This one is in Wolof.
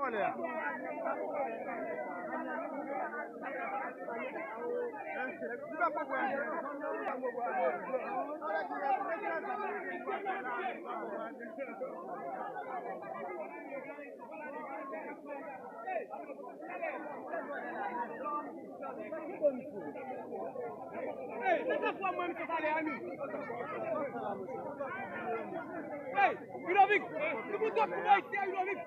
Olha. Hey, let's go man to Italiani. Hey, Ilovic, tu puoi toccare Ilovic.